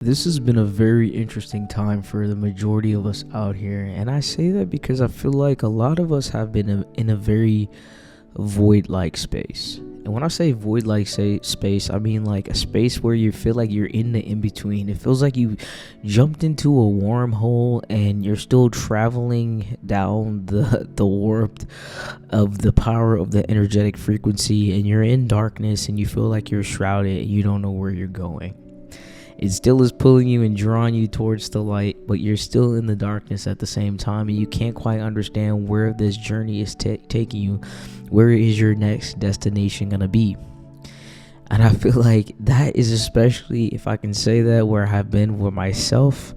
This has been a very interesting time for the majority of us out here, and I say that because I feel like a lot of us have been in a very void-like space. And when I say void-like space, I mean like a space where you feel like you're in the in-between. It feels like you jumped into a wormhole and you're still traveling down the warp of the power of the energetic frequency, and you're in darkness and you feel like you're shrouded and you don't know where you're going. It still is pulling you and drawing you towards the light, but you're still in the darkness at the same time, and you can't quite understand where this journey is taking you. Where is your next destination going to be? And I feel like that is, especially if I can say that, where I have been with myself.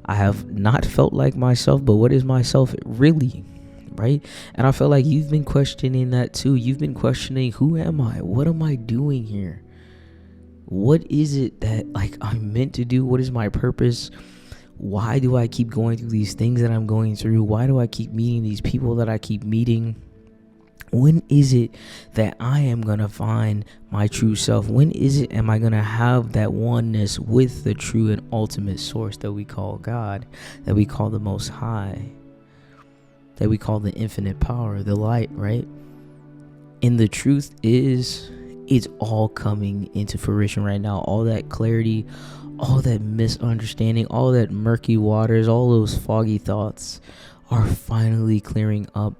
I have not felt like myself, but what is myself really? Right? And I feel like you've been questioning that too. You've been questioning, who am I? What am I doing here? What is it that I'm meant to do? What is my purpose? Why do I keep going through these things that I'm going through? Why do I keep meeting these people that I keep meeting? When is it that I am going to find my true self? When is it am I going to have that oneness with the true and ultimate source that we call God, that we call the Most High, that we call the infinite power, the light, right? And the truth is, it's all coming into fruition right now. All that clarity, all that misunderstanding, all that murky waters, all those foggy thoughts are finally clearing up.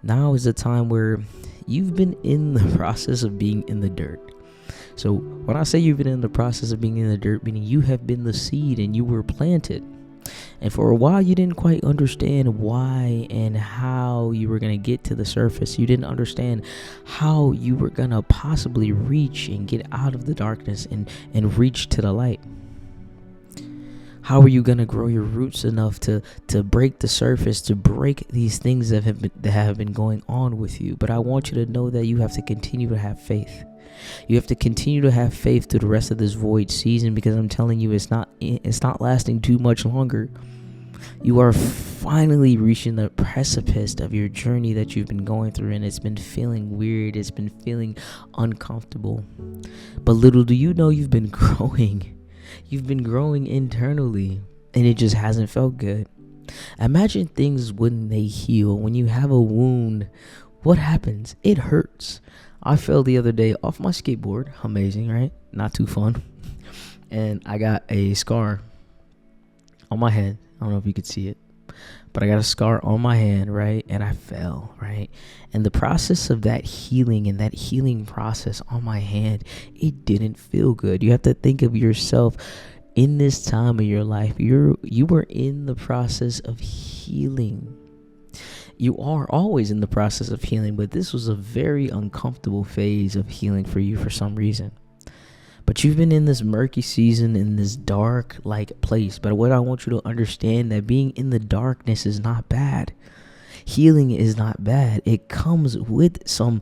Now is the time where you've been in the process of being in the dirt. So when I say you've been in the process of being in the dirt, meaning you have been the seed and you were planted. And for a while, you didn't quite understand why and how you were going to get to the surface. You didn't understand how you were going to possibly reach and get out of the darkness and reach to the light. How are you going to grow your roots enough to break the surface, to break these things that have been going on with you? But I want you to know that you have to continue to have faith. You have to continue to have faith through the rest of this void season, because I'm telling you, it's not lasting too much longer. You are finally reaching the precipice of your journey that you've been going through, and it's been feeling weird. It's been feeling uncomfortable. But little do you know, you've been growing. You've been growing internally, and it just hasn't felt good. Imagine things when they heal. When you have a wound, what happens? It hurts. I fell the other day off my skateboard. Amazing, right? Not too fun. And I got a scar on my head. I don't know if you could see it, but I got a scar on my hand, right? And I fell, right? And the process of that healing and that healing process on my hand, it didn't feel good. You have to think of yourself in this time of your life. You were in the process of healing. You are always in the process of healing, but this was a very uncomfortable phase of healing for you for some reason. But you've been in this murky season, in this dark place. But what I want you to understand, that being in the darkness is not bad. Healing is not bad. It comes with some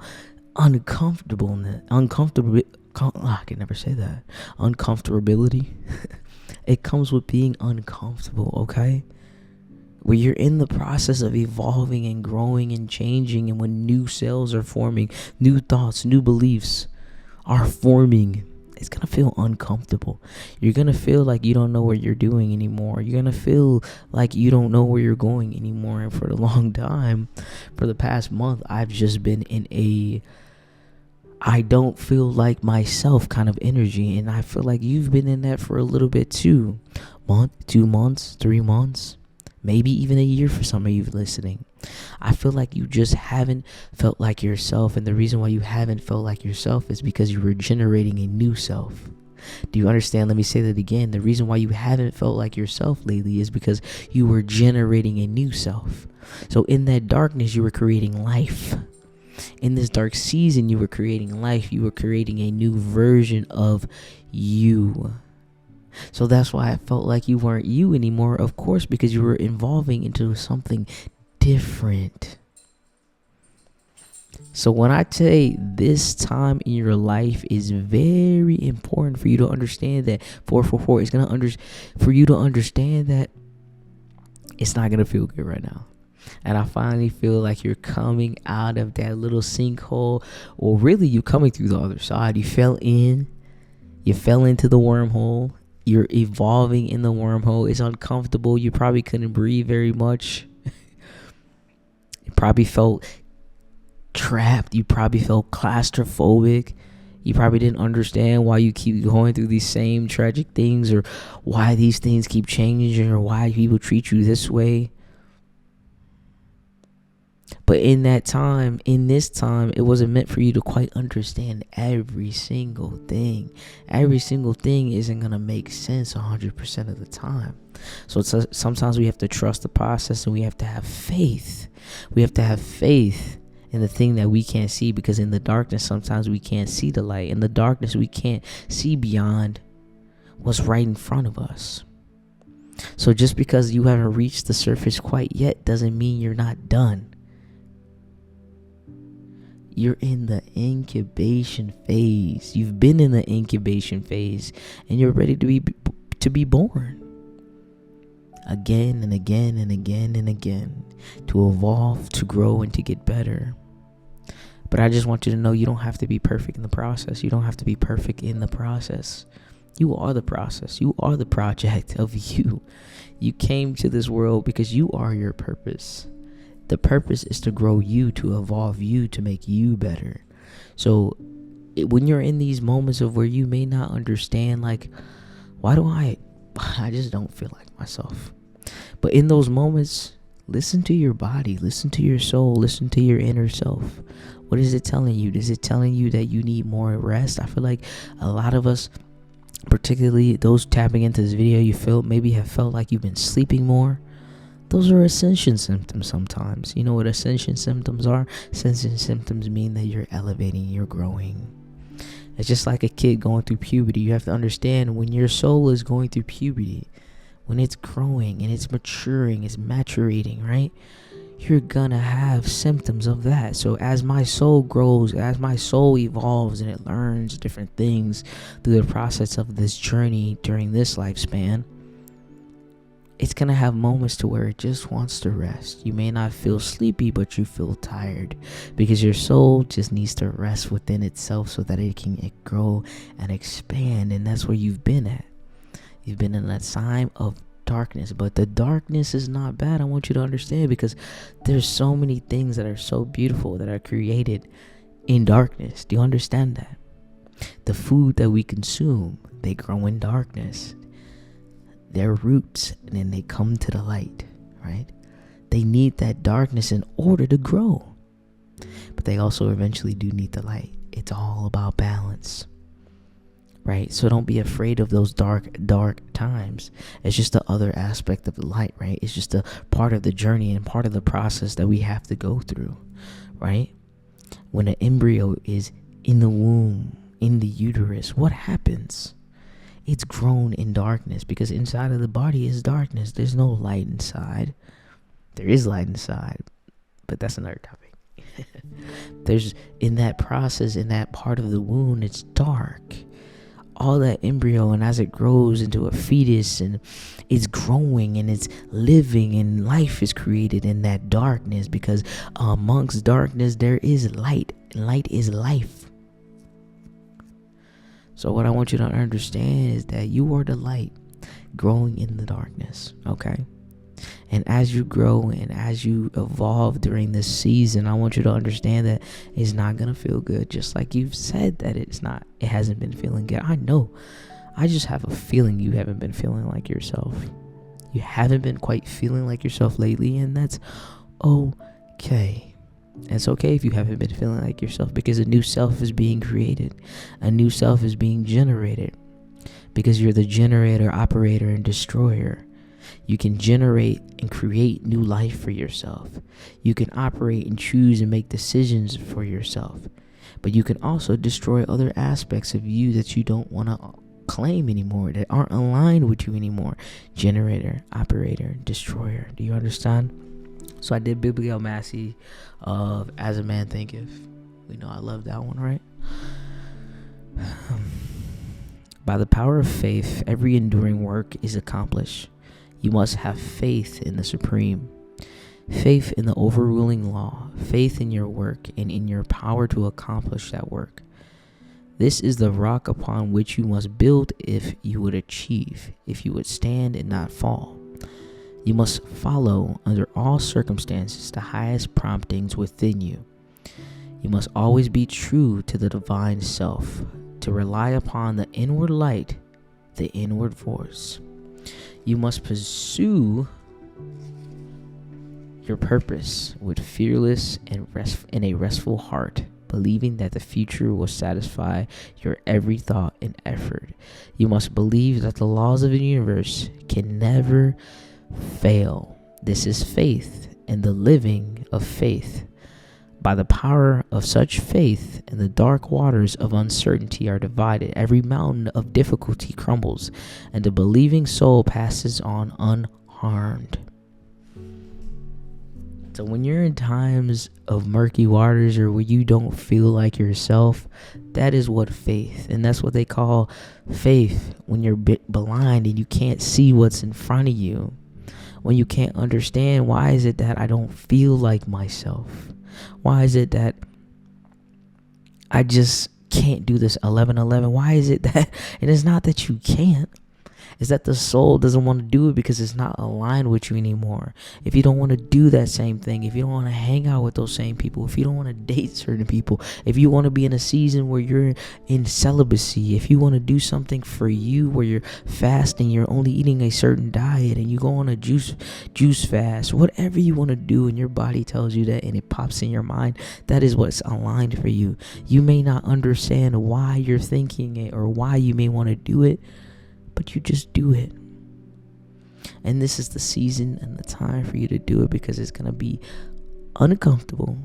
uncomfortableness. I can never say that. Uncomfortability. It comes with being uncomfortable, okay? Where you're in the process of evolving and growing and changing, and when new cells are forming, new thoughts, new beliefs are forming, it's going to feel uncomfortable. You're going to feel like you don't know what you're doing anymore. You're going to feel like you don't know where you're going anymore. And for a long time, for the past month, I've just been in I don't feel like myself kind of energy. And I feel like you've been in that for a little bit too. Month, 2 months, 3 months. Maybe even a year for some of you listening. I feel like you just haven't felt like yourself. And the reason why you haven't felt like yourself is because you were generating a new self. Do you understand? Let me say that again. The reason why you haven't felt like yourself lately is because you were generating a new self. So in that darkness, you were creating life. In this dark season, you were creating life. You were creating a new version of you. So that's why I felt like you weren't you anymore, of course, because you were evolving into something different. So when I say this time in your life is very important for you to understand that 444 is for you to understand that it's not gonna feel good right now. And I finally feel like you're coming out of that little sinkhole, or really you're coming through the other side. You fell into the wormhole, You're evolving in the wormhole. It's uncomfortable. You probably couldn't breathe very much. You probably felt trapped. You probably felt claustrophobic. You probably didn't understand why you keep going through these same tragic things, or why these things keep changing, or why people treat you this way. But in that time, in this time, it wasn't meant for you to quite understand every single thing. Every single thing isn't going to make sense 100% of the time. So sometimes we have to trust the process, and we have to have faith. We have to have faith in the thing that we can't see, because in the darkness, sometimes we can't see the light. In the darkness, we can't see beyond what's right in front of us. So just because you haven't reached the surface quite yet doesn't mean you're not done. You're in the incubation phase. You've been in the incubation phase, and you're ready to be born again and again and again and again, to evolve, to grow, and to get better. But I just want you to know, you don't have to be perfect in the process. You don't have to be perfect in the process. You are the process. You are the project of you. You came to this world because you are your purpose. The purpose is to grow you, to evolve you, to make you better. So when you're in these moments of where you may not understand, like, why do I just don't feel like myself. But in those moments, listen to your body, listen to your soul, listen to your inner self. What is it telling you? Is it telling you that you need more rest? I feel like a lot of us, particularly those tapping into this video, have felt like you've been sleeping more. Those are ascension symptoms sometimes. You know what ascension symptoms are? Ascension symptoms mean that you're elevating, you're growing. It's just like a kid going through puberty. You have to understand, when your soul is going through puberty, when it's growing and it's maturing, it's maturating, right? You're gonna have symptoms of that. So as my soul grows, as my soul evolves, and it learns different things through the process of this journey during this lifespan, it's gonna have moments to where it just wants to rest. You may not feel sleepy, but you feel tired, because your soul just needs to rest within itself so that it can grow and expand. And that's where you've been at. You've been in that time of darkness, but the darkness is not bad. I want you to understand, because there's so many things that are so beautiful that are created in darkness. Do you understand that? The food that we consume, they grow in darkness. Their roots, and then they come to the light, right? They need that darkness in order to grow, but they also eventually do need the light. It's all about balance, right? So don't be afraid of those dark times. It's just the other aspect of the light, right? It's just a part of the journey and part of the process that we have to go through, right? When an embryo is in the womb, in the uterus, what happens? It's grown in darkness, because inside of the body is darkness. There's no light inside. There is light inside, but that's another topic. There's, in that process, in that part of the womb, it's dark. All that embryo, and as it grows into a fetus, and it's growing and it's living, and life is created in that darkness, because amongst darkness there is light, and light is life. So what I want you to understand is that you are the light growing in the darkness, okay? And as you grow and as you evolve during this season, I want you to understand that it's not going to feel good. Just like you've said that it hasn't been feeling good. I know. I just have a feeling you haven't been feeling like yourself. You haven't been quite feeling like yourself lately, and that's okay. It's okay if you haven't been feeling like yourself, because a new self is being created. A new self is being generated, because you're the generator, operator, and destroyer. You can generate and create new life for yourself. You can operate and choose and make decisions for yourself. But you can also destroy other aspects of you that you don't want to claim anymore, that aren't aligned with you anymore. Generator, operator, destroyer. Do you understand? So I did bibliomancy of As a Man Thinketh. We know I love that one, right? By the power of faith, every enduring work is accomplished. You must have faith in the Supreme, faith in the overruling law, faith in your work, and in your power to accomplish that work. This is the rock upon which you must build if you would achieve, if you would stand and not fall. You must follow under all circumstances the highest promptings within you. You must always be true to the divine self, to rely upon the inward light, the inward voice. You must pursue your purpose with fearless and a restful heart, believing that the future will satisfy your every thought and effort. You must believe that the laws of the universe can never fail. This is faith and the living of faith. By the power of such faith, and the dark waters of uncertainty are divided, every mountain of difficulty crumbles, and the believing soul passes on unharmed. So when you're in times of murky waters or where you don't feel like yourself, that is what faith, and that's what they call faith, when you're blind and you can't see what's in front of you, when you can't understand, why is it that I don't feel like myself? Why is it that I just can't do this 11-11? Why is it that, and it's not that you can't, is that the soul doesn't want to do it because it's not aligned with you anymore. If you don't want to do that same thing, if you don't want to hang out with those same people, if you don't want to date certain people, if you want to be in a season where you're in celibacy, if you want to do something for you where you're fasting, you're only eating a certain diet and you go on a juice fast, whatever you want to do and your body tells you that and it pops in your mind, that is what's aligned for you. You may not understand why you're thinking it or why you may want to do it, but you just do it. And this is the season and the time for you to do it, because it's going to be uncomfortable,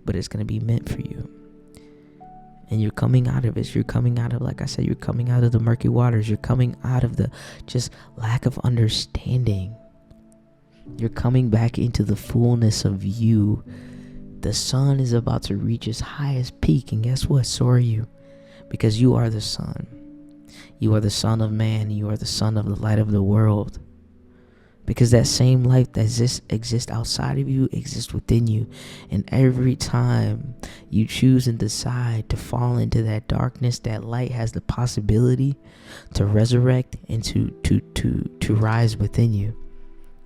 but it's going to be meant for you. And you're coming out of it. You're coming out of, like I said, you're coming out of the murky waters. You're coming out of the just lack of understanding. You're coming back into the fullness of you. The sun is about to reach its highest peak. And guess what? So are you. Because you are the sun. You are the Son of Man. You are the Son of the light of the world. Because that same light that exists outside of you exists within you. And every time you choose and decide to fall into that darkness, that light has the possibility to resurrect and to rise within you.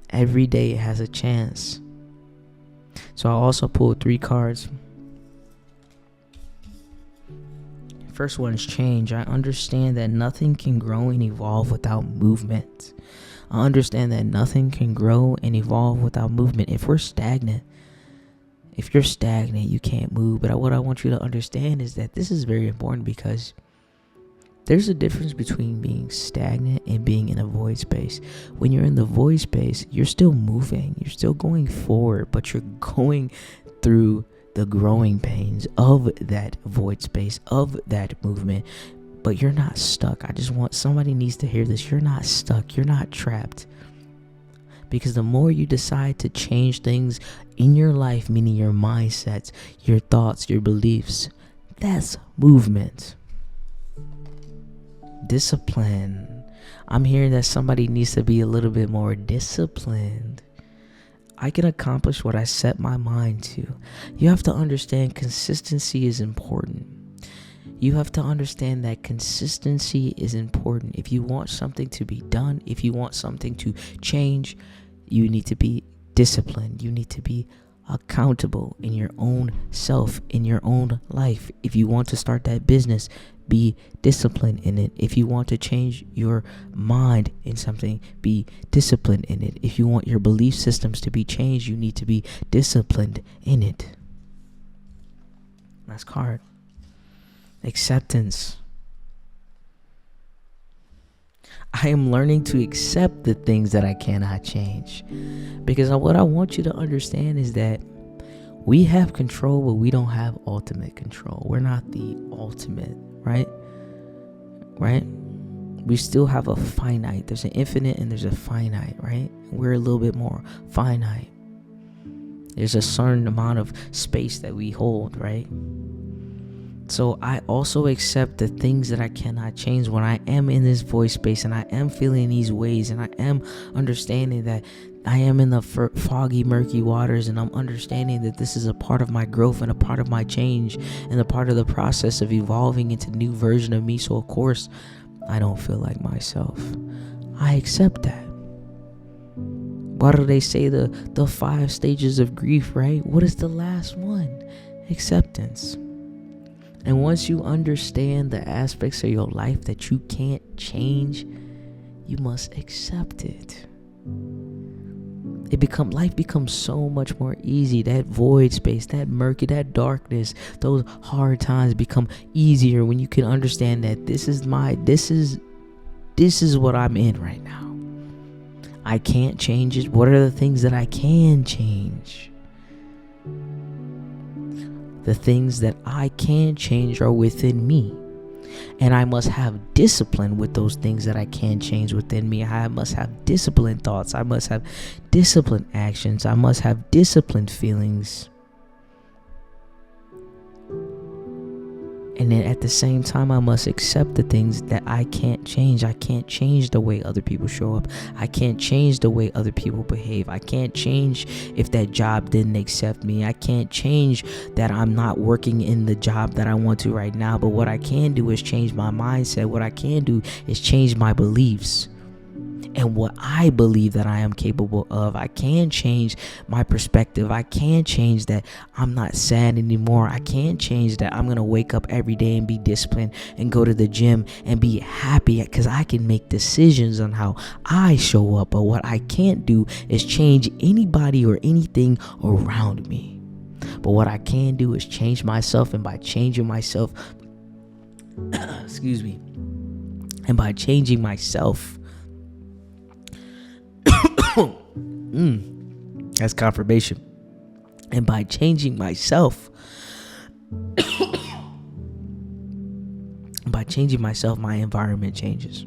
Every day it has a chance. So I also pulled 3 cards. First one is change. I understand that nothing can grow and evolve without movement. I understand that nothing can grow and evolve without movement. If you're stagnant, you can't move. But what I want you to understand is that this is very important, because there's a difference between being stagnant and being in a void space. When you're in the void space, you're still moving. You're still going forward, but you're going through the growing pains of that void space, of that movement, but you're not stuck. Somebody needs to hear this. You're not stuck. You're not trapped. Because the more you decide to change things in your life, meaning your mindsets, your thoughts, your beliefs, that's movement. Discipline. I'm hearing that somebody needs to be a little bit more disciplined. I can accomplish what I set my mind to. You have to understand consistency is important. You have to understand that consistency is important. If you want something to be done, if you want something to change, you need to be disciplined. You need to be accountable in your own self, in your own life. If you want to start that business, be disciplined in it. If you want to change your mind in something, be disciplined in it. If you want your belief systems to be changed, you need to be disciplined in it. Last card. Acceptance. I am learning to accept the things that I cannot change. Because what I want you to understand is that we have control, but we don't have ultimate control. We're not the ultimate, right? Right? We still have a finite. There's an infinite and there's a finite, right? We're a little bit more finite. There's a certain amount of space that we hold, right? So I also accept the things that I cannot change when I am in this void space and I am feeling these ways and I am understanding that I am in the foggy, murky waters, and I'm understanding that this is a part of my growth and a part of my change and a part of the process of evolving into a new version of me. So of course, I don't feel like myself. I accept that. Why do they say the 5 stages of grief, right? What is the last one? Acceptance. And once you understand the aspects of your life that you can't change, you must accept it. Life becomes so much more easy. That void space, that murky, that darkness, those hard times become easier when you can understand that this is what I'm in right now. I can't change it. What are the things that I can change? The things that I can change are within me. And I must have discipline with those things that I can change within me. I must have disciplined thoughts. I must have disciplined actions. I must have disciplined feelings. And then at the same time, I must accept the things that I can't change. I can't change the way other people show up. I can't change the way other people behave. I can't change if that job didn't accept me. I can't change that I'm not working in the job that I want to right now. But what I can do is change my mindset. What I can do is change my beliefs and what I believe that I am capable of. I can change my perspective. I can change that I'm not sad anymore. I can change that I'm going to wake up every day and be disciplined and go to the gym and be happy because I can make decisions on how I show up. But what I can't do is change anybody or anything around me. But what I can do is change myself, and by changing myself, excuse me, and by changing myself, that's confirmation. And by changing myself, my environment changes.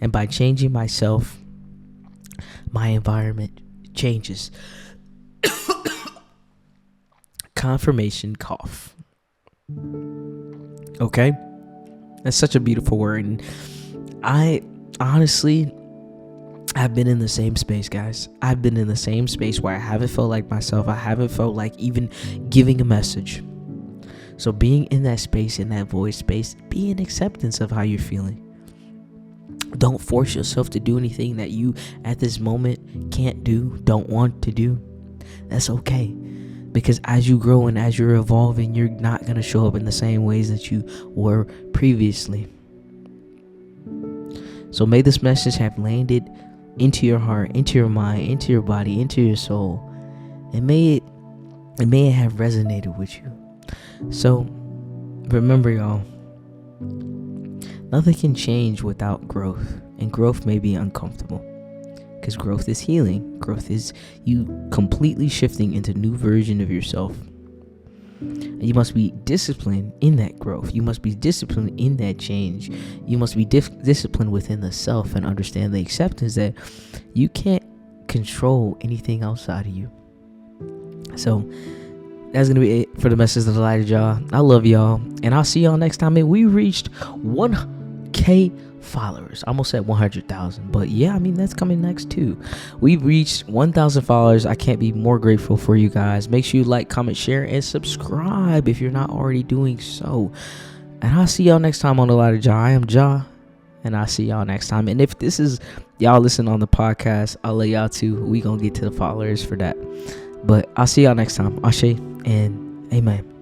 And by changing myself, my environment changes. Confirmation cough. Okay? That's such a beautiful word. And honestly, I've been in the same space, guys. I've been in the same space where I haven't felt like myself. I haven't felt like even giving a message. So being in that space, in that void space, be in acceptance of how you're feeling. Don't force yourself to do anything that you at this moment can't do, don't want to do. That's okay. Because as you grow and as you're evolving, you're not going to show up in the same ways that you were previously. So may this message have landed into your heart, into your mind, into your body, into your soul. And may it have resonated with you. So remember, y'all, nothing can change without growth. And growth may be uncomfortable. Because growth is healing. Growth is you completely shifting into a new version of yourself. And you must be disciplined in that growth. You must be disciplined in that change. You must be disciplined within the self and understand the acceptance that you can't control anything outside of you. So that's going to be it for the message of the light, y'all. I love y'all. And I'll see y'all next time. And we reached 1K followers. I almost said 100,000, but yeah, I mean, that's coming next too. We've reached 1,000 followers. I can't be more grateful for you guys. Make sure you like, comment, share, and subscribe if you're not already doing so. And I'll see y'all next time on The Light of Jah. I am Jah, and I'll see y'all next time. And if this is y'all listen on the podcast, I'll let y'all too. We gonna get to the followers for that. But I'll see y'all next time. Ashe and amen.